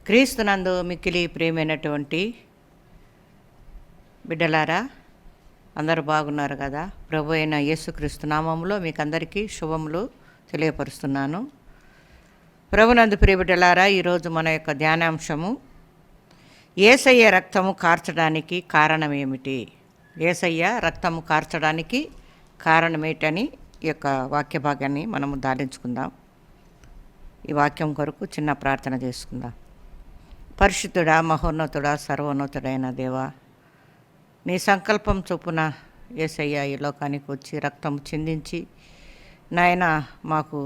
క్రీస్తునందు మిక్కిలి ప్రియమైనటువంటి బిడ్డలారా, అందరూ బాగున్నారు కదా? ప్రభు అయిన యేసుక్రీస్తు నామములో మీకు అందరికీ శుభములు తెలియపరుస్తున్నాను. ప్రభునందు ప్రియ బిడ్డలారా, ఈరోజు మన యొక్క ధ్యానాంశము యేసయ్య రక్తము కార్చడానికి కారణం ఏమిటి? యేసయ్య రక్తము కార్చడానికి కారణమేటని ఈ యొక్క వాక్య భాగాన్ని మనము ధ్యానించుకుందాం. ఈ వాక్యం కొరకు చిన్న ప్రార్థన చేసుకుందాం. పరిశుద్ధుడా, మహోన్నతుడా, సర్వోన్నతుడైన దేవా, నీ సంకల్పం చొప్పున యేసయ్య ఈ లోకానికి వచ్చి రక్తం చిందించి నాయన మాకు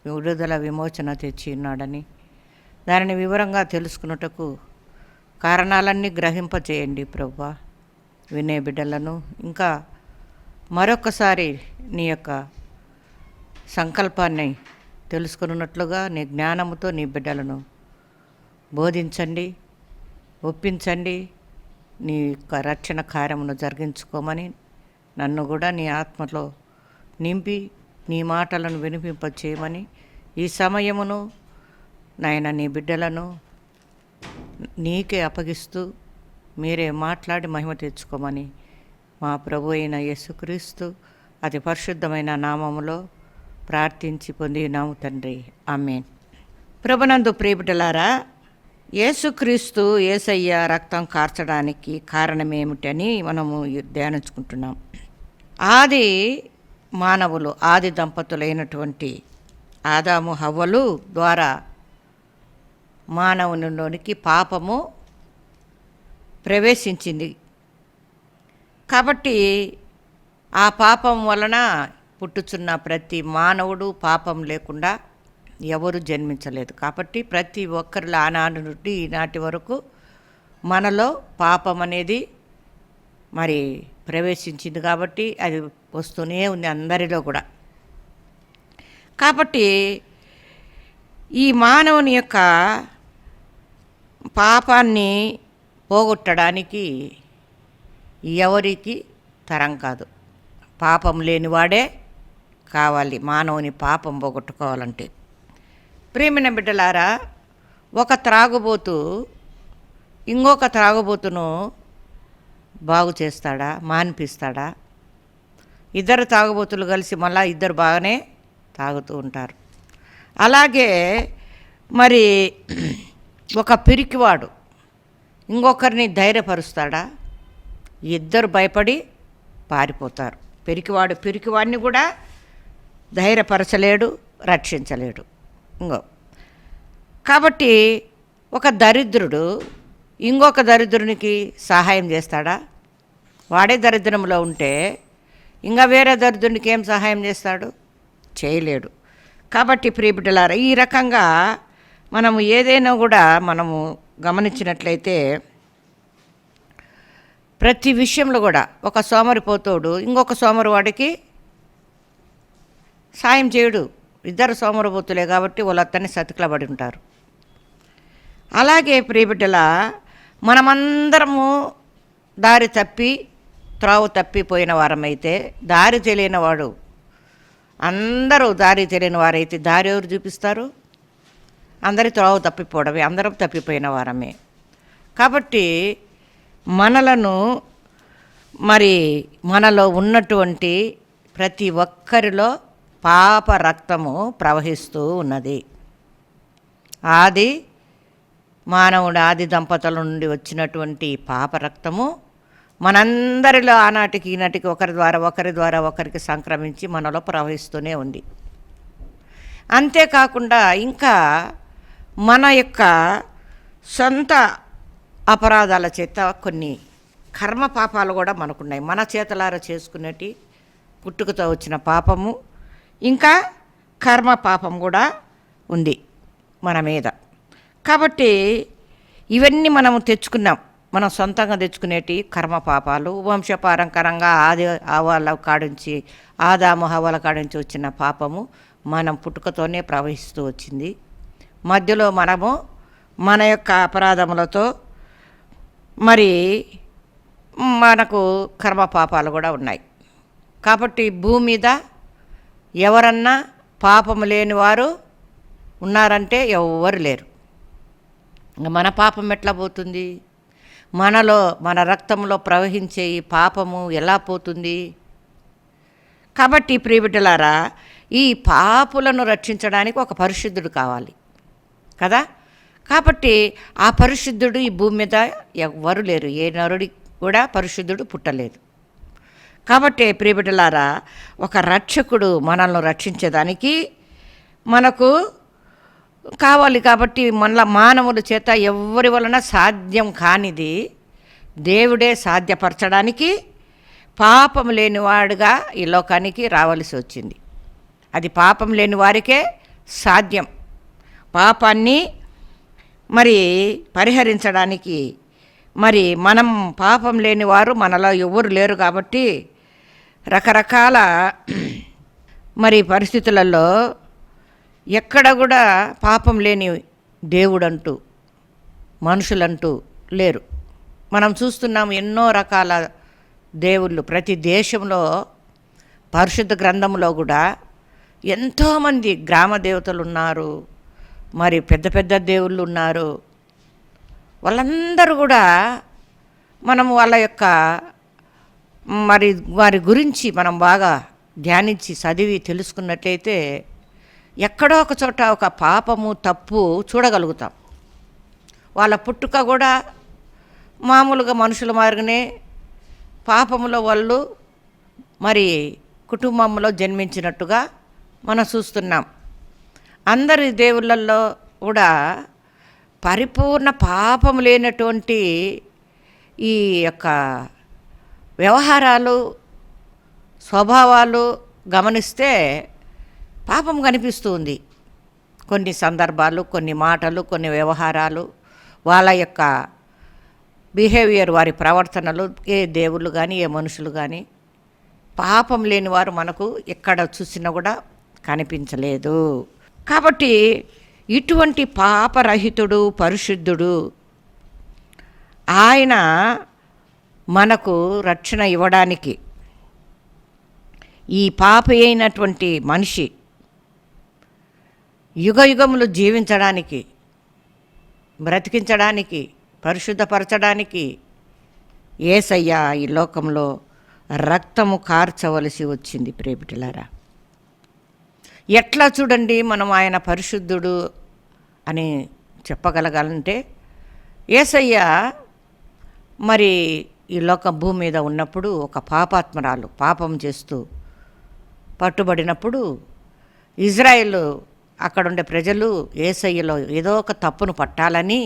విడుదల విమోచన తెచ్చి ఉన్నాడని, దానిని వివరంగా తెలుసుకున్నటకు కారణాలన్నీ గ్రహింపచేయండి ప్రభువా. వినే బిడ్డలను ఇంకా మరొకసారి నీ యొక్క సంకల్పాన్ని తెలుసుకున్నట్లుగా నీ జ్ఞానముతో నీ బిడ్డలను బోధించండి, ఒప్పించండి. నీ యొక్క రక్షణ కార్యమును జరిగించుకోమని నన్ను కూడా నీ ఆత్మలో నింపి నీ మాటలను వినిపింపచేయమని ఈ సమయమును నాయన నీ బిడ్డలను నీకే అప్పగిస్తూ మీరే మాట్లాడి మహిమ తెచ్చుకోమని మా ప్రభు అయిన యేసుక్రీస్తు అతి పరిశుద్ధమైన నామములో ప్రార్థించి పొందినాము తండ్రి, ఆమేన్. ప్రభునందు ప్రియ బిడ్డలారా, యేసుక్రీస్తు యేసయ్య రక్తం కార్చడానికి కారణమేమిటని మనము ధ్యానించుకుంటున్నాం. ఆది మానవులు, ఆది దంపతులైనటువంటి ఆదాము హవ్వలు ద్వారా మానవునిలోనికి పాపము ప్రవేశించింది. కాబట్టి ఆ పాపం వలన పుట్టుచున్న ప్రతి మానవుడు పాపం లేకుండా ఎవరు జన్మించలేదు. కాబట్టి ప్రతి ఒక్కరిలో ఆనాటి నుండి ఈనాటి వరకు మనలో పాపం అనేది మరి ప్రవేశించింది. కాబట్టి అది వస్తూనే ఉంది అందరిలో కూడా. కాబట్టి ఈ మానవుని యొక్క పాపాన్ని పోగొట్టడానికి ఎవరికి తరం కాదు, పాపం లేనివాడే కావాలి మానవుని పాపం పోగొట్టుకోవాలంటే. ప్రేమైన బిడ్డలారా, ఒక త్రాగుబోతు ఇంకొక త్రాగుబోతును బాగు చేస్తాడా, మాన్పిస్తాడా? ఇద్దరు తాగుబోతులు కలిసి మళ్ళా ఇద్దరు బాగానే తాగుతూ ఉంటారు. అలాగే మరి ఒక పిరికివాడు ఇంకొకరిని ధైర్యపరుస్తాడా? ఇద్దరు భయపడి పారిపోతారు. పిరికివాడిని కూడా ధైర్యపరచలేడు, రక్షించలేడు. కాబట్టి ఒక దరిద్రుడు ఇంకొక దరిద్రునికి సహాయం చేస్తాడా? వాడే దరిద్రంలో ఉంటే ఇంకా వేరే దరిద్రునికి ఏం సహాయం చేస్తాడు? చేయలేడు. కాబట్టి ప్రియ బిడ్డలారా, ఈ రకంగా మనము ఏదైనా కూడా మనము గమనించినట్లయితే ప్రతి విషయంలో కూడా ఒక సోమరిపోతోడు ఇంకొక సోమరివాడికి సాయం చేయడు. ఇద్దరు సోమరిపోతులే కాబట్టి వాళ్ళతన్ని సతికిలబడి ఉంటారు. అలాగే ప్రియబిడ్డల, మనమందరము దారి తప్పి త్రోవ తప్పిపోయిన వారమైతే, దారి తెలియని వాడు అందరూ దారి తెలియని వారైతే దారి ఎవరు చూపిస్తారు? అందరి త్రోవ తప్పిపోవడమే, అందరం తప్పిపోయిన వారమే. కాబట్టి మనలను మరి మనలో ఉన్నటువంటి ప్రతి ఒక్కరిలో పాప రక్తము ప్రవహిస్తూ ఉన్నది. ఆది మానవుడు, ఆది దంపతుల నుండి వచ్చినటువంటి పాప రక్తము మనందరిలో ఆనాటికి ఈనాటికి ఒకరి ద్వారా ఒకరికి సంక్రమించి మనలో ప్రవహిస్తూనే ఉంది. అంతేకాకుండా ఇంకా మన యొక్క సొంత అపరాధాల చేత కొన్ని కర్మ పాపాలు కూడా మనకున్నాయి. మన చేతలారా చేసుకునేటి పుట్టుకతో వచ్చిన పాపము, ఇంకా కర్మ పాపం కూడా ఉంది మన మీద. కాబట్టి ఇవన్నీ మనము తెచ్చుకున్నాం, మనం సొంతంగా తెచ్చుకునేటి కర్మ పాపాలు. వంశపారంపరంగా ఆదాము హవ్వల కాడించి వచ్చిన పాపము మనం పుట్టుకతోనే ప్రవహిస్తూ వచ్చింది. మధ్యలో మనము మన యొక్క అపరాధములతో మరి మనకు కర్మ పాపాలు కూడా ఉన్నాయి. కాబట్టి భూమి మీద ఎవరన్నా పాపము లేని వారు ఉన్నారంటే ఎవ్వరు లేరు. మన పాపం ఎట్లా పోతుంది? మనలో మన రక్తంలో ప్రవహించే ఈ పాపము ఎలా పోతుంది? కాబట్టి ప్రియబిడ్డలారా, ఈ పాపులను రక్షించడానికి ఒక పరిశుద్ధుడు కావాలి కదా. కాబట్టి ఆ పరిశుద్ధుడు ఈ భూమి మీద ఎవ్వరు లేరు, ఏ నరుడి కూడా పరిశుద్ధుడు పుట్టలేదు. కాబట్టి ప్రియబిడ్డలారా, ఒక రక్షకుడు మనల్ని రక్షించేదానికి మనకు కావాలి. కాబట్టి మన మానవుల చేత ఎవరి వలన సాధ్యం కానిది దేవుడే సాధ్యపరచడానికి పాపం లేనివాడుగా ఈ లోకానికి రావలసి వచ్చింది. అది పాపం లేని వారికే సాధ్యం. పాపాన్ని మరి పరిహరించడానికి మరి మనం పాపం లేని వారు మనలో ఎవరు లేరు. కాబట్టి రకరకాల మరి పరిస్థితులలో ఎక్కడ కూడా పాపం లేని దేవుడంటూ మనుషులంటూ లేరు. మనం చూస్తున్నాం ఎన్నో రకాల దేవుళ్ళు. ప్రతి దేశంలో పరిశుద్ధ గ్రంథంలో కూడా ఎంతోమంది గ్రామ దేవతలు ఉన్నారు, మరి పెద్ద పెద్ద దేవుళ్ళు ఉన్నారు. వాళ్ళందరూ కూడా మనం వాళ్ళ యొక్క మరి వారి గురించి మనం బాగా ధ్యానించి చదివి తెలుసుకున్నట్లయితే ఎక్కడో ఒక చోట ఒక పాపము తప్పు చూడగలుగుతాం. వాళ్ళ పుట్టుక కూడా మామూలుగా మనుషుల మాదిరిగానే పాపములో వాళ్ళు మరి కుటుంబంలో జన్మించినట్టుగా మనం చూస్తున్నాం. అందరి దేవుళ్ళల్లో కూడా పరిపూర్ణ పాపం లేనటువంటి ఈ యొక్క వ్యవహారాలు స్వభావాలు గమనిస్తే పాపం కనిపిస్తూ ఉంది. కొన్ని సందర్భాలు, కొన్ని మాటలు, కొన్ని వ్యవహారాలు, వాళ్ళ యొక్క బిహేవియర్, వారి ప్రవర్తనలు, ఏ దేవుళ్ళు కానీ ఏ మనుషులు కానీ పాపం లేని వారు మనకు ఎక్కడ చూసినా కూడా కనిపించలేదు. కాబట్టి ఇటువంటి పాపరహితుడు పరిశుద్ధుడు ఆయన మనకు రక్షణ ఇవ్వడానికి, ఈ పాపి అయినటువంటి మనిషి యుగయుగములు జీవించడానికి, బ్రతికించడానికి, పరిశుద్ధపరచడానికి యేసయ్య ఈ లోకంలో రక్తము కార్చవలసి వచ్చింది. ప్రియబిడ్డలారా, ఎట్లా చూడండి మనం ఆయన పరిశుద్ధుడు అని చెప్పగలగాలంటే, యేసయ్య మరి ఈ లోక భూమి మీద ఉన్నప్పుడు ఒక పాపాత్మరాలు పాపం చేస్తూ పట్టుబడినప్పుడు ఇజ్రాయేల్ అక్కడుండే ప్రజలు యేసయ్యలో ఏదో ఒక తప్పును పట్టాలని,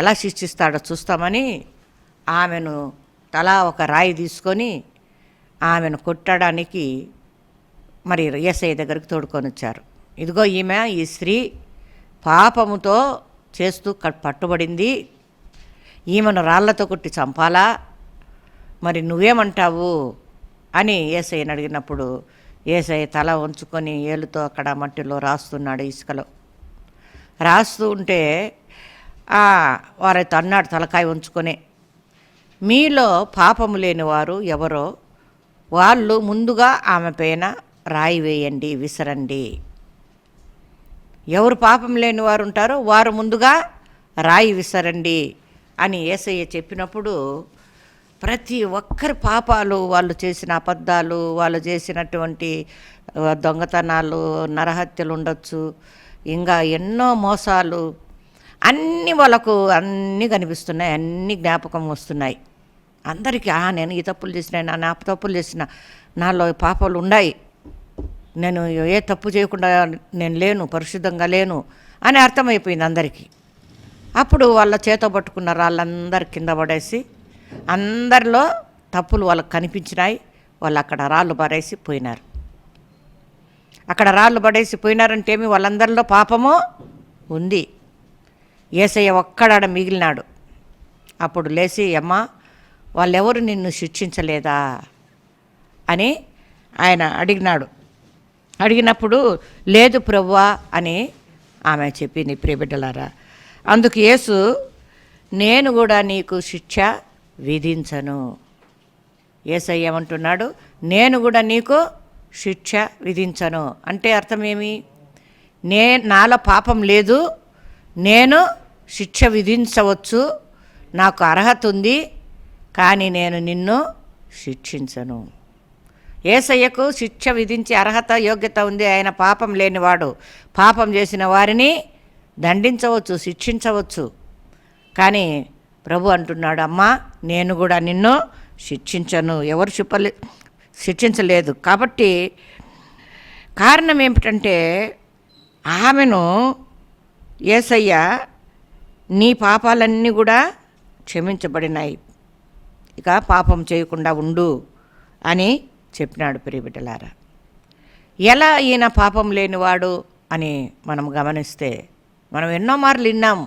ఎలా శిక్షిస్తాడో చూస్తామని ఆమెను తలా ఒక రాయి తీసుకొని ఆమెను కొట్టడానికి మరి యేసయ్య దగ్గరికి తోడుకొని వచ్చారు. ఇదిగో ఈమె, ఈ స్త్రీ పాపముతో చేస్తూ పట్టుబడింది, ఈమెను రాళ్లతో కొట్టి చంపాలా, మరి నువ్వేమంటావు అని యేసయ్యని అడిగినప్పుడు యేసయ్య తల ఉంచుకొని ఏలుతో అక్కడ మట్టిలో రాస్తున్నాడు, ఇసుకలో రాస్తూ ఉంటే వారైతే అన్నాడు తలకాయ ఉంచుకొని, మీలో పాపము లేని వారు ఎవరో వాళ్ళు ముందుగా ఆమె పైన రాయి వేయండి, విసరండి. ఎవరు పాపం లేని వారు ఉంటారో వారు ముందుగా రాయి విసరండి అని యేసయ్య చెప్పినప్పుడు ప్రతి ఒక్కరి పాపాలు, వాళ్ళు చేసిన అబద్ధాలు, వాళ్ళు చేసినటువంటి దొంగతనాలు, నరహత్యలు ఉండొచ్చు, ఇంకా ఎన్నో మోసాలు అన్నీ వాళ్ళకు అన్నీ కనిపిస్తున్నాయి, అన్నీ జ్ఞాపకం వస్తున్నాయి అందరికీ. నేను ఈ తప్పులు చేసిన, నా తప్పులు చేసిన, నాలో పాపాలు ఉన్నాయి, నేను ఏ తప్పు చేయకుండా నేను లేను, పరిశుద్ధంగా లేను అని అర్థమైపోయింది అందరికీ. అప్పుడు వాళ్ళ చేత పట్టుకున్న రాళ్ళందరి కింద పడేసి, అందరిలో తప్పులు వాళ్ళకు కనిపించినాయి, వాళ్ళు అక్కడ రాళ్ళు పడేసి పోయినారు. అక్కడ రాళ్ళు పడేసి పోయినారంటే ఏమి, వాళ్ళందరిలో పాపము ఉంది. యేసయ్య ఒక్కడాడ మిగిలినాడు. అప్పుడు లేచి, అమ్మా వాళ్ళెవరు నిన్ను శిక్షించలేదా అని ఆయన అడిగినాడు. అడిగినప్పుడు లేదు ప్రభువా అని ఆమె చెప్పింది. ప్రియబిడ్డలారా, అందుకు యేసు, నేను కూడా నీకు శిక్ష విధించను. యేసయ్య ఏమంటున్నాడు, నేను కూడా నీకు శిక్ష విధించను అంటే అర్థం ఏమి? నాలో పాపం లేదు, నేను శిక్ష విధించవచ్చు, నాకు అర్హత ఉంది, కానీ నేను నిన్ను శిక్షించను. యేసయ్యకు శిక్ష విధించే అర్హత యోగ్యత ఉంది. ఆయన పాపం లేనివాడు. పాపం చేసిన వారిని దండించవచ్చు, శిక్షించవచ్చు. కానీ ప్రభు అంటున్నాడు, అమ్మా నేను కూడా నిన్ను శిక్షించను. ఎవరు శిక్షించలేదు. కాబట్టి కారణం ఏమిటంటే ఆమెను యేసయ్య నీ పాపాలన్నీ కూడా క్షమించబడినాయి, ఇక పాపం చేయకుండా ఉండు అని చెప్పినాడు. ప్రియబిడ్డలారా, ఎలా ఈయన పాపం లేనివాడు అని మనం గమనిస్తే మనం ఎన్నో మార్లు విన్నాం.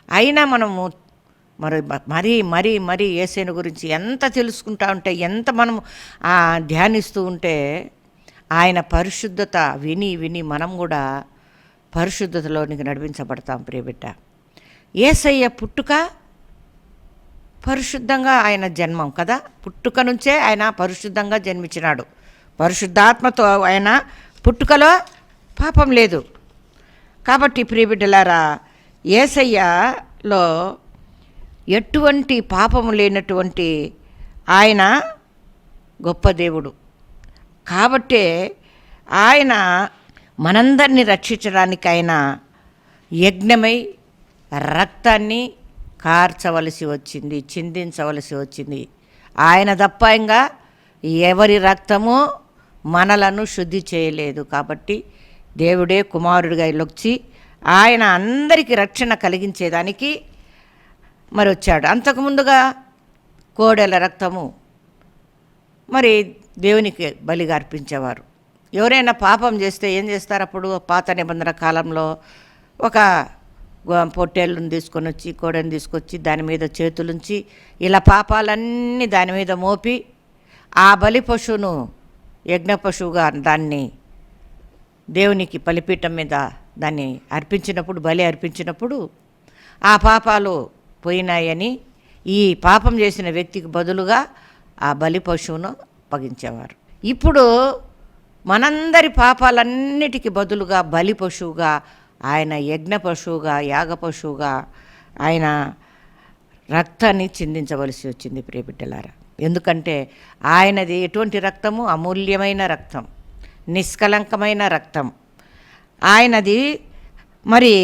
అయినా మనము మరీ యేసయ్యను గురించి ఎంత తెలుసుకుంటా ఉంటే, ఎంత మనం ధ్యానిస్తూ ఉంటే ఆయన పరిశుద్ధత విని విని మనం కూడా పరిశుద్ధతలోనికి నడిపించబడతాం. ప్రియబిడ్డ, యేసయ్య పుట్టుక పరిశుద్ధంగా ఆయన జన్మం కదా. పుట్టుక నుంచే ఆయన పరిశుద్ధంగా జన్మించినాడు. పరిశుద్ధాత్మతో ఆయన పుట్టుకలో పాపం లేదు. కాబట్టి ప్రియబిడ్డలారా, యేసయ్యలో ఎటువంటి పాపము లేనటువంటి ఆయన గొప్ప దేవుడు. కాబట్టే ఆయన మనందరినీ రక్షించడానికి ఆయన యజ్ఞమై రక్తాన్ని కార్చవలసి వచ్చింది, చిందించవలసి వచ్చింది. ఆయన తప్ప ఇంకా ఎవరి రక్తము మనలను శుద్ధి చేయలేదు. కాబట్టి దేవుడే కుమారుడిగా వచ్చి ఆయన అందరికీ రక్షణ కలిగించేదానికి మరి వచ్చాడు. అంతకుముందుగా కోడెల రక్తము మరి దేవునికి బలిగా అర్పించేవారు. ఎవరైనా పాపం చేస్తే ఏం చేస్తారు? అప్పుడు పాత నిబంధన కాలంలో ఒక పొట్టేళ్ళను తీసుకొని వచ్చి, కోడెని తీసుకొచ్చి దాని మీద చేతులుంచి ఇలా పాపాలన్నీ దాని మీద మోపి ఆ బలి పశువును యజ్ఞ పశువుగా దాన్ని దేవునికి బలిపీఠం మీద దాన్ని అర్పించినప్పుడు, బలి అర్పించినప్పుడు ఆ పాపాలు పోయినాయని ఈ పాపం చేసిన వ్యక్తికి బదులుగా ఆ బలి పశువును అప్పగించేవారు. ఇప్పుడు మనందరి పాపాలన్నిటికీ బదులుగా బలి పశువుగా ఆయన యజ్ఞ పశువుగా, యాగ పశువుగా ఆయన రక్తాన్ని చిందించవలసి వచ్చింది. ప్రియబిడ్డలారా, ఎందుకంటే ఆయనది ఎటువంటి రక్తము? అమూల్యమైన రక్తం, నిష్కలంకమైన రక్తం. ఆయనది మరి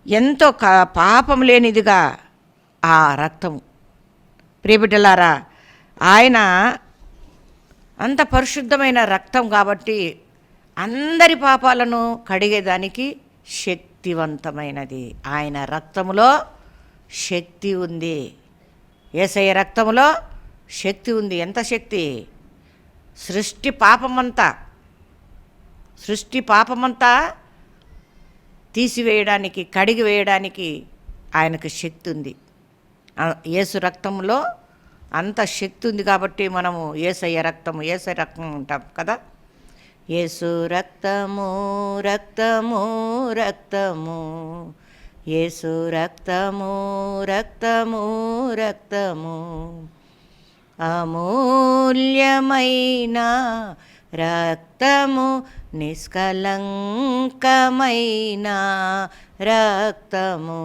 ఎంతో పాపం లేనిదిగా ఆ రక్తము. ప్రియబిడ్డలారా, ఆయన అంత పరిశుద్ధమైన రక్తం కాబట్టి అందరి పాపాలను కడిగేదానికి శక్తివంతమైనది. ఆయన రక్తములో శక్తి ఉంది. యేసయ్య రక్తములో శక్తి ఉంది. ఎంత శక్తి? సృష్టి పాపమంతా తీసివేయడానికి, కడిగి వేయడానికి ఆయనకు శక్తి ఉంది. యేసు రక్తంలో అంత శక్తి ఉంది. కాబట్టి మనము యేసయ్య రక్తము అంటాం కదా. యేసు రక్తము రక్తము రక్తము, యేసు రక్తము రక్తము రక్తము, అమూల్యమైన రక్తము, నిష్కలంకమైన రక్తము,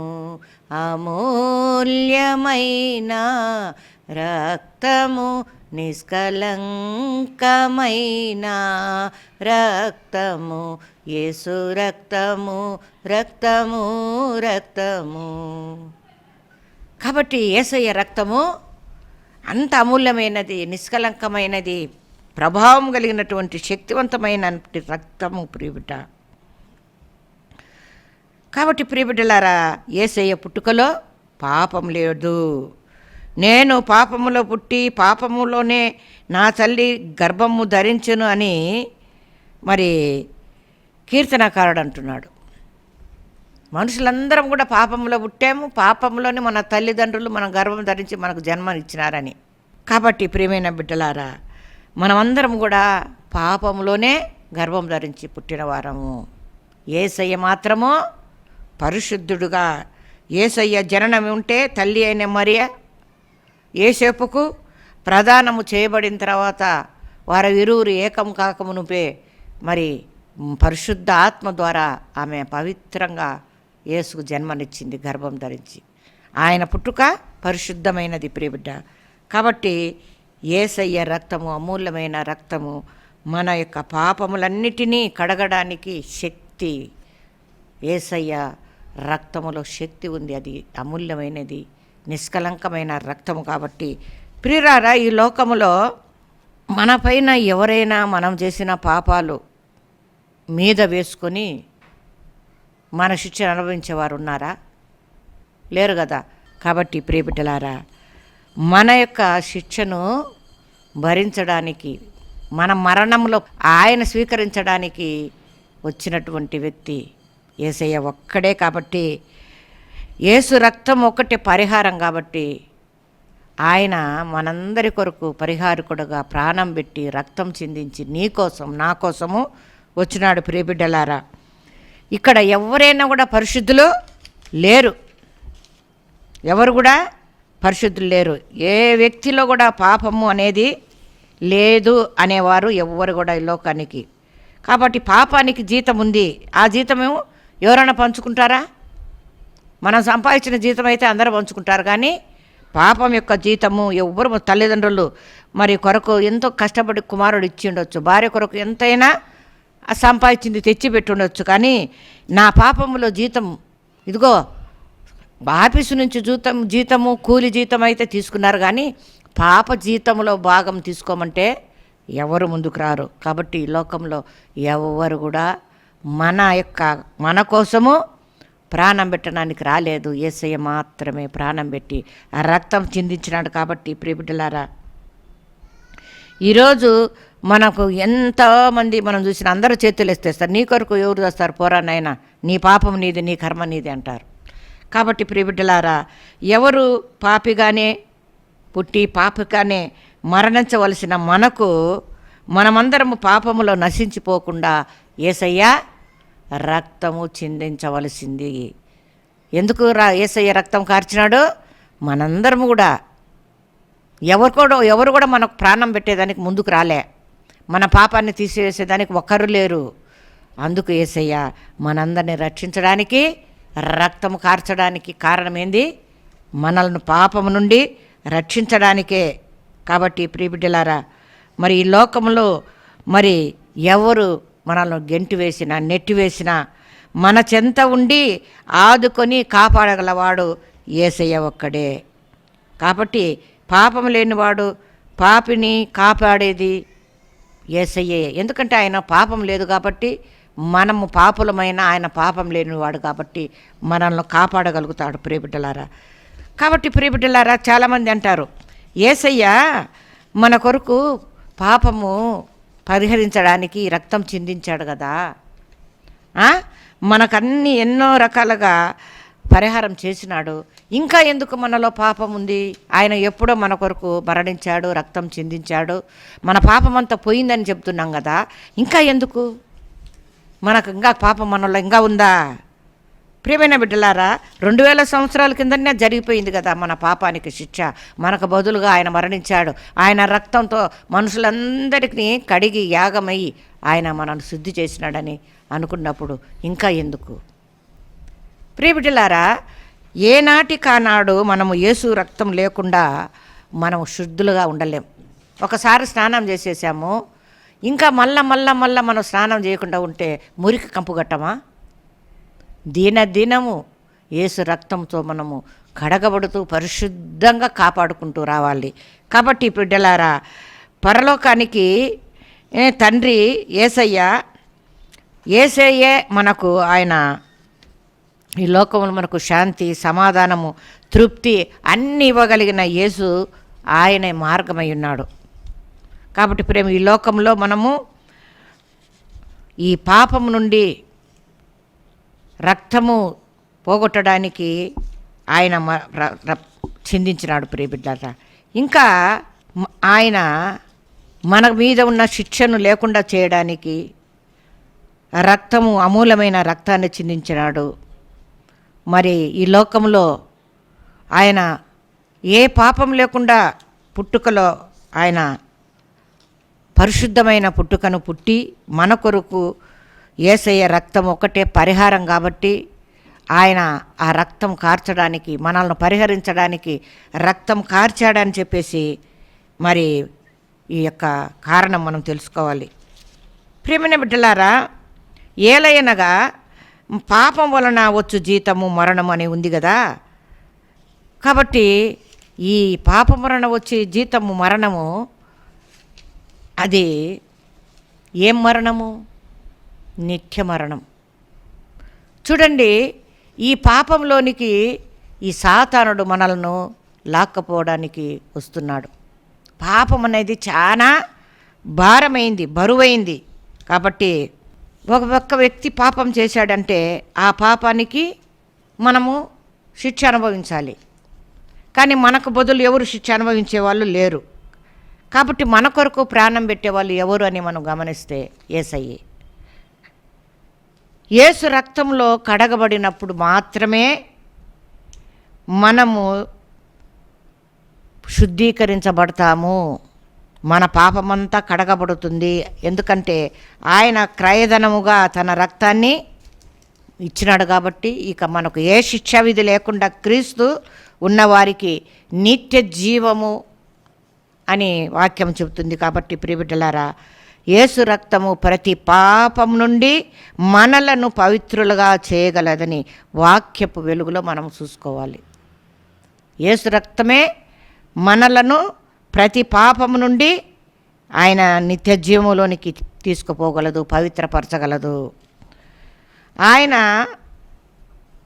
అమూల్యమైన రక్తము, నిష్కలంకమైన రక్తము, యేసు రక్తము రక్తము రక్తము. కాబట్టి యేసయ్య రక్తము అంత అమూల్యమైనది, నిష్కలంకమైనది, ప్రభావం కలిగినటువంటి శక్తివంతమైన రక్తము ప్రియబిడ్డ. కాబట్టి ప్రియబిడ్డలారా, యేసయ్య పుట్టుకలో పాపం లేదు. నేను పాపములో పుట్టి పాపములోనే నా తల్లి గర్భము ధరించును అని మరి కీర్తనకారుడు అంటున్నాడు. మనుషులందరం కూడా పాపంలో పుట్టాము, పాపంలోనే మన తల్లిదండ్రులు మన గర్భం ధరించి మనకు జన్మనిచ్చినారని. కాబట్టి ప్రియమైన బిడ్డలారా, మనమందరం కూడా పాపంలోనే గర్భం ధరించి పుట్టిన వారము. యేసయ్య మాత్రము పరిశుద్ధుడుగా, యేసయ్య జననం ఉంటే తల్లి అయిన మరియ యేసేపుకు ప్రదానము చేయబడిన తర్వాత వారు ఇరువురు ఏకం కాకమునుపే మరి పరిశుద్ధ ఆత్మ ద్వారా ఆమె పవిత్రంగా యేసుకు జన్మనిచ్చింది గర్భం ధరించి. ఆయన పుట్టుక పరిశుద్ధమైనది ప్రియబిడ్డ. కాబట్టి యేసయ్య రక్తము, అమూల్యమైన రక్తము, మన యొక్క పాపములన్నిటినీ కడగడానికి శక్తి. యేసయ్య రక్తములో శక్తి ఉంది, అది అమూల్యమైనది, నిష్కలంకమైన రక్తము. కాబట్టి ప్రియులారా, ఈ లోకములో మన పైన ఎవరైనా మనం చేసిన పాపాలు మీద వేసుకొని మన శిక్షను అనుభవించేవారు ఉన్నారా? లేరు కదా. కాబట్టి ప్రియబిడ్డలారా, మన యొక్క శిక్షను భరించడానికి, మన మరణంలో ఆయన స్వీకరించడానికి వచ్చినటువంటి వ్యక్తి యేసయ్య ఒక్కడే. కాబట్టి యేసు రక్తం ఒక్కటే పరిహారం. కాబట్టి ఆయన మనందరి కొరకు పరిహారకుడుగా ప్రాణం పెట్టి రక్తం చిందించి నీ కోసం నా కోసము వచ్చినాడు. ప్రియబిడ్డలారా, ఇక్కడ ఎవరైనా కూడా పరిశుద్ధులు లేరు, ఎవరు కూడా పరిశుద్ధులు లేరు. ఏ వ్యక్తిలో కూడా పాపము అనేది లేదు అనేవారు ఎవ్వరు కూడా ఈ లోకానికి. కాబట్టి పాపానికి జీతం ఉంది. ఆ జీతమేమో ఎవరైనా పంచుకుంటారా? మనం సంపాదించిన జీతం అయితే అందరూ పంచుకుంటారు, కానీ పాపం యొక్క జీతము ఎవ్వరు, తల్లిదండ్రులు మరి కొరకు ఎంతో కష్టపడి కుమారుడు ఇచ్చి ఉండొచ్చు, భార్య కొరకు ఎంతైనా సంపాదించింది తెచ్చిపెట్టి ఉండొచ్చు, కానీ నా పాపములో జీతం ఇదిగో ఆఫీసు నుంచి జీతము కూలి జీతం అయితే తీసుకున్నారు, కానీ పాప జీతంలో భాగం తీసుకోమంటే ఎవరు ముందుకు రారు. కాబట్టి ఈ లోకంలో ఎవరు కూడా మన కోసము ప్రాణం పెట్టడానికి రాలేదు. యేసయ్య మాత్రమే ప్రాణం పెట్టి ఆ రక్తం చిందించినాడు. కాబట్టి ప్రియబిడ్డలారా, ఈరోజు మనకు ఎంతోమంది మనం చూసిన అందరూ చేతులు ఎత్తేస్తారు. నీ కొరకు ఎవరు చేస్తారు? పోరానైనా నీ పాపం నీది, నీ కర్మ నీది అంటారు. కాబట్టి ప్రియబిడ్డలారా, ఎవరు పాపిగానే పుట్టి పాపిగానే మరణించవలసిన మనమందరము పాపములో నశించిపోకుండా యేసయ్య రక్తము చిందించవలసింది. ఎందుకు యేసయ్య రక్తం కార్చినాడు? మనందరము కూడా ఎవరు కూడా మనకు ప్రాణం పెట్టేదానికి ముందుకు రాలే, మన పాపాన్ని తీసివేసేదానికి ఒక్కరు లేరు. అందుకు యేసయ్య మనందరిని రక్షించడానికి రక్తము కార్చడానికి కారణం ఏంది? మనల్ని పాపము నుండి రక్షించడానికే. కాబట్టి ప్రియబిడ్డలారా, మరి ఈ లోకంలో మరి ఎవరు మనల్ని గెంటి వేసినా నెట్టివేసినా మన చెంత ఉండి ఆదుకొని కాపాడగలవాడు యేసయ్య ఒక్కడే. కాబట్టి పాపం లేనివాడు, పాపిని కాపాడేది యేసయ్యే. ఎందుకంటే ఆయన పాపం లేదు కాబట్టి, మనము పాపులమైన ఆయన పాపం లేనివాడు కాబట్టి మనల్ని కాపాడగలుగుతాడు ప్రియబిడ్డలారా. కాబట్టి ప్రియబిడ్డలారా, చాలామంది అంటారు యేసయ్య మన కొరకు పాపము పరిహరించడానికి రక్తం చిందించాడు కదా, మనకన్నీ ఎన్నో రకాలుగా పరిహారం చేసినాడు, ఇంకా ఎందుకు మనలో పాపం ఉంది? ఆయన ఎప్పుడో మన కొరకు మరణించాడు, రక్తం చిందించాడు, మన పాపం అంతా పోయిందని చెప్తున్నాం కదా, ఇంకా ఎందుకు? మనకు ఇంకా పాపం మనలో ఇంకా ఉందా? ప్రియమైన బిడ్డలారా, 2000 సంవత్సరాల కిందనే జరిగిపోయింది కదా మన పాపానికి శిక్ష. మనకు బదులుగా ఆయన మరణించాడు. ఆయన రక్తంతో మనుషులందరికీ కడిగి యాగమయ్యి ఆయన మనల్ని శుద్ధి చేసినాడని అనుకున్నప్పుడు ఇంకా ఎందుకు? ప్రియబిడ్డలారా, ఏనాటి కానాడు మనము యేసు రక్తం లేకుండా మనం శుద్ధులుగా ఉండలేం. ఒకసారి స్నానం చేసేసాము, ఇంకా మళ్ళా మనం స్నానం చేయకుండా ఉంటే మురికి కంపుగట్టమా? దినము యేసు రక్తంతో మనము కడగబడుతూ పరిశుద్ధంగా కాపాడుకుంటూ రావాలి. కాబట్టి బిడ్డలారా, పరలోకానికి తండ్రి యేసయ్యే మనకు, ఆయన ఈ లోకంలో మనకు శాంతి, సమాధానము, తృప్తి అన్నీ ఇవ్వగలిగిన యేసు ఆయనే మార్గమై ఉన్నాడు. కాబట్టి ప్రేమ, ఈ లోకంలో మనము ఈ పాపం నుండి రక్తము పోగొట్టడానికి ఆయన చిందించినాడు ప్రియబిడ్డలారా. ఇంకా ఆయన మన మీద ఉన్న శిక్షను లేకుండా చేయడానికి రక్తము, అమూల్యమైన రక్తాన్ని చిందించినాడు. మరి ఈ లోకంలో ఆయన ఏ పాపం లేకుండా పుట్టుకలో ఆయన పరిశుద్ధమైన పుట్టుకను పుట్టి మన కొరకు యేసయ్య రక్తం ఒకటే పరిహారం కాబట్టి ఆయన ఆ రక్తం కార్చడానికి, మనల్ని పరిహరించడానికి రక్తం కార్చాడని చెప్పేసి మరి ఈ యొక్క కారణం మనం తెలుసుకోవాలి. ప్రియమైన బిడ్డలారా, ఏలయనగా పాపం వలన వచ్చు జీతము మరణం అని ఉంది కదా. కాబట్టి ఈ పాపం వలన వచ్చే జీతము మరణము, అది ఏం మరణము? నిత్య మరణం. చూడండి, ఈ పాపంలోనికి ఈ సాతానుడు మనలను లాక్కపోవడానికి వస్తున్నాడు. పాపం అనేది చాలా భారమైంది, బరువైంది. కాబట్టి ఒక్క వ్యక్తి పాపం చేశాడంటే ఆ పాపానికి మనము శిక్ష అనుభవించాలి. కానీ మనకు బదులు ఎవరు శిక్ష అనుభవించే వాళ్ళు లేరు. కాబట్టి మన కొరకు ప్రాణం పెట్టేవాళ్ళు ఎవరు అని మనం గమనిస్తే యేసయ్యే. యేసు రక్తంలో కడగబడినప్పుడు మాత్రమే మనము శుద్ధీకరించబడతాము, మన పాపమంతా కడగబడుతుంది. ఎందుకంటే ఆయన క్రయధనముగా తన రక్తాన్ని ఇచ్చినాడు కాబట్టి ఇక మనకు ఏ శిక్షా విధి లేకుండా క్రీస్తు ఉన్నవారికి నిత్య జీవము అని వాక్యం చెబుతుంది. కాబట్టి ప్రియబిడ్డలారా, యేసు రక్తము ప్రతి పాపం నుండి మనలను పవిత్రులుగా చేయగలదని వాక్యపు వెలుగులో మనం చూసుకోవాలి. యేసు రక్తమే మనలను ప్రతి పాపము నుండి ఆయన నిత్య జీవంలోనికి తీసుకుపోగలదు, పవిత్రపరచగలదు. ఆయన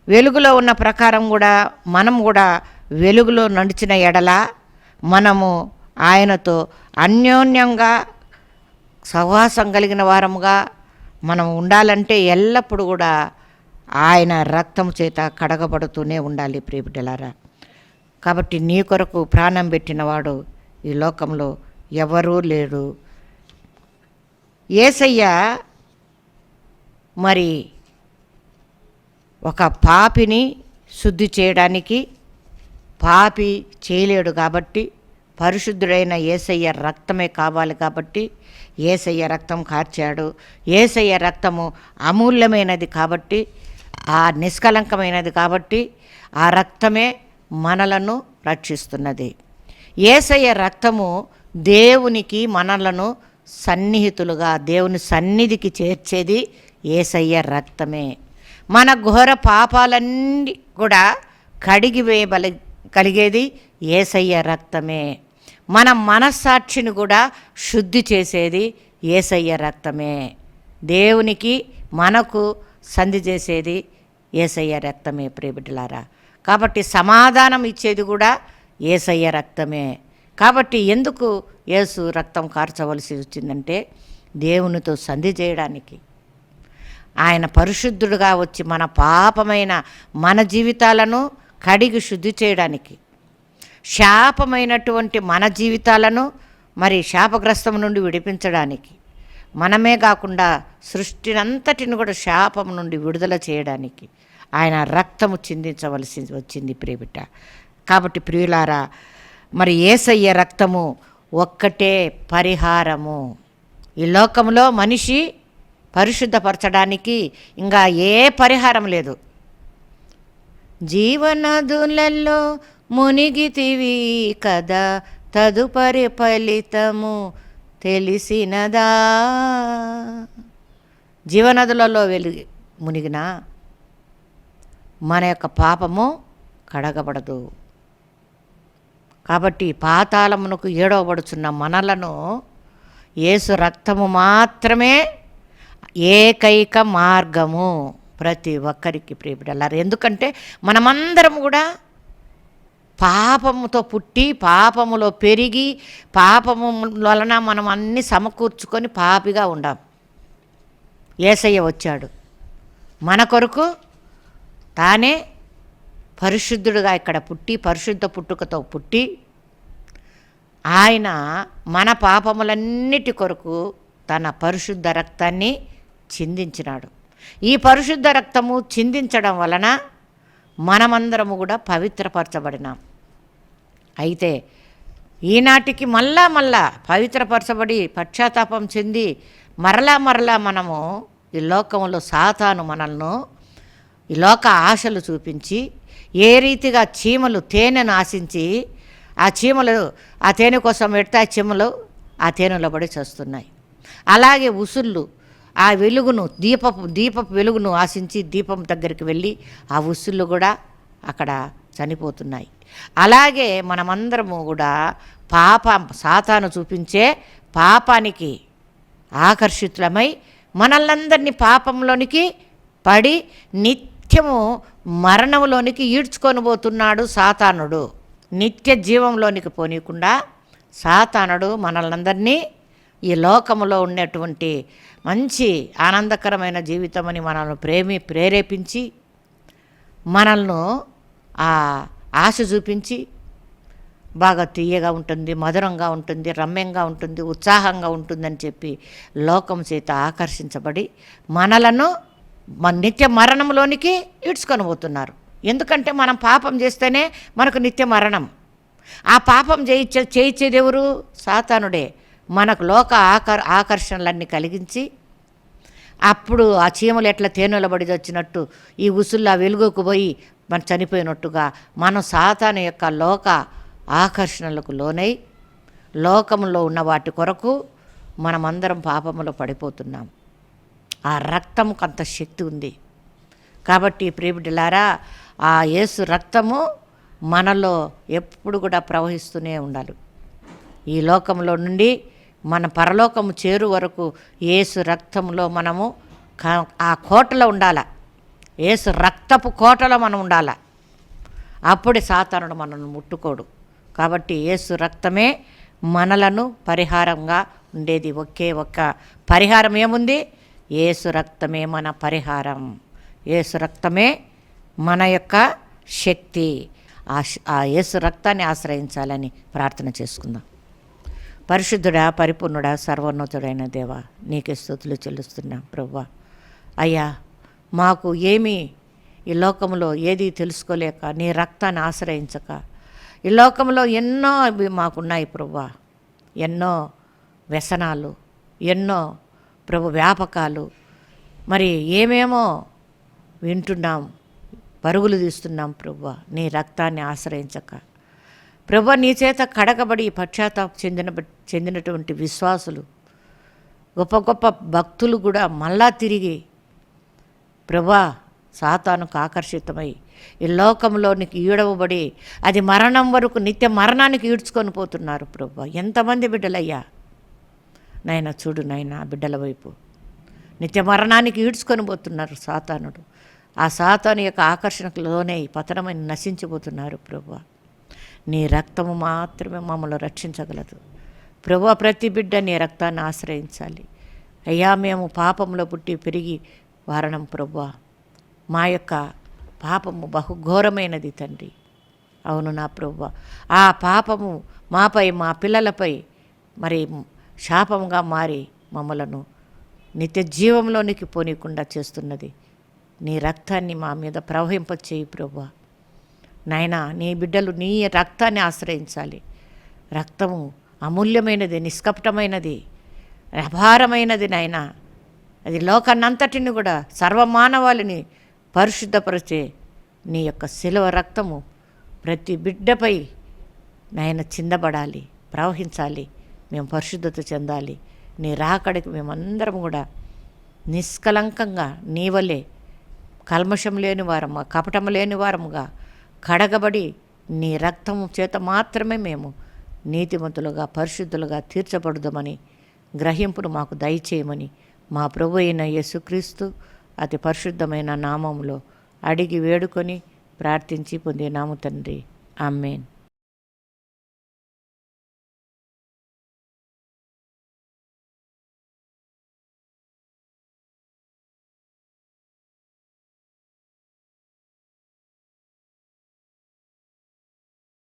వెలుగులో ఉన్న ప్రకారం కూడా మనం కూడా వెలుగులో నడిచిన ఎడల మనము ఆయనతో అన్యోన్యంగా సహవాసం కలిగిన వారముగా మనం ఉండాలంటే ఎల్లప్పుడూ కూడా ఆయన రక్తం చేత కడగబడుతూనే ఉండాలి ప్రియబిడ్డలారా. కాబట్టి నీ కొరకు ప్రాణం పెట్టినవాడు ఈ లోకంలో ఎవరూ లేరు. యేసయ్య మరి ఒక పాపిని శుద్ధి చేయడానికి పాపి చేయలేడు కాబట్టి పరిశుద్ధుడైన యేసయ్య రక్తమే కావాలి. కాబట్టి యేసయ్య రక్తం కార్చాడు. యేసయ్య రక్తము అమూల్యమైనది కాబట్టి, ఆ నిష్కలంకమైనది కాబట్టి ఆ రక్తమే మనలను రక్షిస్తున్నది. యేసయ్య రక్తము దేవునికి మనలను సన్నిహితులుగా దేవుని సన్నిధికి చేర్చేది యేసయ్య రక్తమే. మన ఘోర పాపాలన్నీ కూడా కలిగేది యేసయ్య రక్తమే. మన మనస్సాక్షిని కూడా శుద్ధి చేసేది యేసయ్య రక్తమే. దేవునికి మనకు సంధి చేసేది యేసయ్య రక్తమే ప్రియబిడ్డలారా. కాబట్టి సమాధానం ఇచ్చేది కూడా యేసయ్య రక్తమే. కాబట్టి ఎందుకు యేసు రక్తం కార్చవలసి వచ్చిందంటే దేవునితో సంధి చేయడానికి. ఆయన పరిశుద్ధుడుగా వచ్చి మన పాపమైన మన జీవితాలను కడిగి శుద్ధి చేయడానికి, శాపమైనటువంటి మన జీవితాలను మరి శాపగ్రస్తం నుండి విడిపించడానికి, మనమే కాకుండా సృష్టినంతటిని కూడా శాపం నుండి విడుదల చేయడానికి ఆయన రక్తము చిందించవలసి వచ్చింది ప్రియబిడ్డ. కాబట్టి ప్రియులారా, మరి యేసయ్య రక్తము ఒక్కటే పరిహారము. ఈ లోకంలో మనిషి పరిశుద్ధపరచడానికి ఇంకా ఏ పరిహారం లేదు. జీవనదులలో మునిగితివి కదా, తదుపరి ఫలితము తెలిసినదా. జీవనదులలో మునిగిన మన యొక్క పాపము కడగబడదు. కాబట్టి పాతాళమునకు ఏడవబడుచున్న మనలను యేసు రక్తము మాత్రమే ఏకైక మార్గము ప్రతి ఒక్కరికి ప్రియబిడ్డలారా. ఎందుకంటే మనమందరం కూడా పాపముతో పుట్టి పాపములో పెరిగి పాపము వలన మనం అన్నీ సమకూర్చుకొని పాపిగా ఉండాం. యేసయ్య వచ్చాడు మన కొరకు, తానే పరిశుద్ధుడుగా ఇక్కడ పుట్టి పరిశుద్ధ పుట్టుకతో పుట్టి ఆయన మన పాపములన్నిటి కొరకు తన పరిశుద్ధ రక్తాన్ని చిందించినాడు. ఈ పరిశుద్ధ రక్తము చిందించడం వలన మనమందరము కూడా పవిత్రపరచబడినాం. అయితే ఈనాటికి మళ్ళా పవిత్రపరచబడి పశ్చాత్తాపం చెంది మరలా మనము ఈ లోకంలో సాతాను మనల్ని ఈ లోక ఆశలు చూపించి, ఏ రీతిగా చీమలు తేనెను ఆశించి ఆ తేనె కోసం పెడితే ఆ చీమలు ఆ తేనెలో పడి చస్తున్నాయి. అలాగే ఉసుళ్ళు ఆ వెలుగును దీపపు వెలుగును ఆశించి దీపం దగ్గరికి వెళ్ళి ఆ ఉసుళ్ళు కూడా అక్కడ చనిపోతున్నాయి. అలాగే మనమందరము కూడా సాతాను చూపించే పాపానికి ఆకర్షితులమై మనల్నందరినీ పాపంలోనికి పడి నిత్యము మరణంలోనికి ఈడ్చుకొని పోతున్నాడు సాతానుడు. నిత్య జీవంలోనికి పోనీయకుండా సాతానుడు మనల్నందరినీ ఈ లోకములో ఉన్నటువంటి మంచి ఆనందకరమైన జీవితమని మనల్ని ప్రేరేపించి మనల్ని ఆ ఆశ చూపించి బాగా తీయగా ఉంటుంది, మధురంగా ఉంటుంది, రమ్యంగా ఉంటుంది, ఉత్సాహంగా ఉంటుందని చెప్పి లోకం చేత ఆకర్షించబడి మనలను నిత్య మరణంలోనికి ఈడ్చుకొని పోతున్నారు. ఎందుకంటే మనం పాపం చేస్తేనే మనకు నిత్య మరణం. ఆ పాపం చేయించేది ఎవరు? సాతానుడే. మనకు లోక ఆకర్షణలన్నీ కలిగించి అప్పుడు ఆ చీమలు ఎట్లా తేనెల పడి వచ్చినట్టు ఈ ఉసుల్లో వెలుగుకు పోయి మనం చనిపోయినట్టుగా మనం సాతాను యొక్క లోక ఆకర్షణలకు లోనై లోకంలో ఉన్న వాటి కొరకు మనమందరం పాపములో పడిపోతున్నాం. ఆ రక్తముకు అంత శక్తి ఉంది. కాబట్టి ప్రియబిడ్డలారా, ఆ యేసు రక్తము మనలో ఎప్పుడు కూడా ప్రవహిస్తూనే ఉండాలి. ఈ లోకంలో నుండి మన పరలోకము చేరు వరకు యేసు రక్తంలో మనము ఆ కోటలో ఉండాల. యేసు రక్తపు కోటలో మనం ఉండాల. అప్పుడే సాతానుడు మనల్ని ముట్టుకోడు. కాబట్టి యేసు రక్తమే మనలను పరిహారంగా ఉండేది. ఒకే ఒక్క పరిహారం ఏముంది? యేసు రక్తమే మన పరిహారం. యేసు రక్తమే మన యొక్క శక్తి. ఆ యేసు రక్తాన్ని ఆశ్రయించాలని ప్రార్థన చేసుకుందాం. పరిశుద్ధుడా, పరిపూర్ణుడా, సర్వోన్నతుడైన దేవా, నీకే స్తుతులు చెల్లిస్తున్నాం ప్రభువా. అయ్యా, మాకు ఏమీ ఈ లోకంలో ఏది తెలుసుకోలేక నీ రక్తాన్ని ఆశ్రయించక ఈ లోకంలో ఎన్నో మాకున్నాయి ప్రభువా. ఎన్నో వ్యసనాలు, ఎన్నో ప్రభు వ్యాపకాలు, మరి ఏమేమో వింటున్నాం, పరుగులు తీస్తున్నాం ప్రభువా. నీ రక్తాన్ని ఆశ్రయించక ప్రభువా, నీ చేత కడగబడి పశ్చాత్తాపం చెందినటువంటి విశ్వాసులు, గొప్ప గొప్ప భక్తులు కూడా మళ్ళా తిరిగి ప్రభువా సాతానుకు ఆకర్షితమై ఈ లోకంలోనికి ఈడవబడి అది మరణం వరకు నిత్య మరణానికి ఈడ్చుకొని పోతున్నారు ప్రభువా. ఎంతమంది బిడ్డలయ్యా నాయన, చూడు నాయన, బిడ్డల వైపు నిత్య మరణానికి ఈడ్చుకొని పోతున్నారు సాతానుడు. ఆ సాతాను యొక్క ఆకర్షణకు లోనే పతనమని నశించిపోతున్నారు ప్రభువా. నీ రక్తము మాత్రమే మమ్మల్ని రక్షించగలదు ప్రభువా. ప్రతి బిడ్డ నీ రక్తాన్ని ఆశ్రయించాలి అయ్యా. మేము పాపంలో పుట్టి పెరిగి వారణం ప్రభువా. మా యొక్క పాపము బహుఘోరమైనది తండ్రి. అవును నా ప్రభువా, ఆ పాపము మాపై మా పిల్లలపై మరి శాపముగా మారి మమ్మలను నిత్య జీవంలోనికి పోనీయకుండా చేస్తున్నది. నీ రక్తాన్ని మా మీద ప్రవహింపచేయి ప్రభువా. నాయనా, నీ బిడ్డలు నీ రక్తాన్ని ఆశ్రయించాలి. రక్తము అమూల్యమైనది, నిష్కపటమైనది, అపారమైనది నాయనా. అది లోకాన్నంతటిని కూడా సర్వమానవాళిని పరిశుద్ధపరిచే నీ యొక్క శిలువ రక్తము ప్రతి బిడ్డపై నాయన చిందబడాలి, ప్రవహించాలి. మేము పరిశుద్ధత చెందాలి. నీ రాకడికి మేమందరం కూడా నిష్కలంకంగా నీ వలే కల్మషం లేని వారముగా, కపటం లేని వారముగా కడగబడి నీ రక్తము చేత మాత్రమే మేము నీతిమంతులుగా, పరిశుద్ధులుగా తీర్చబడుదామని గ్రహింపును మాకు దయచేయమని మా ప్రభు అయిన యేసుక్రీస్తు అతి పరిశుద్ధమైన నామములో అడిగి వేడుకొని ప్రార్థించి పొందినాము తండ్రి. ఆమేన్.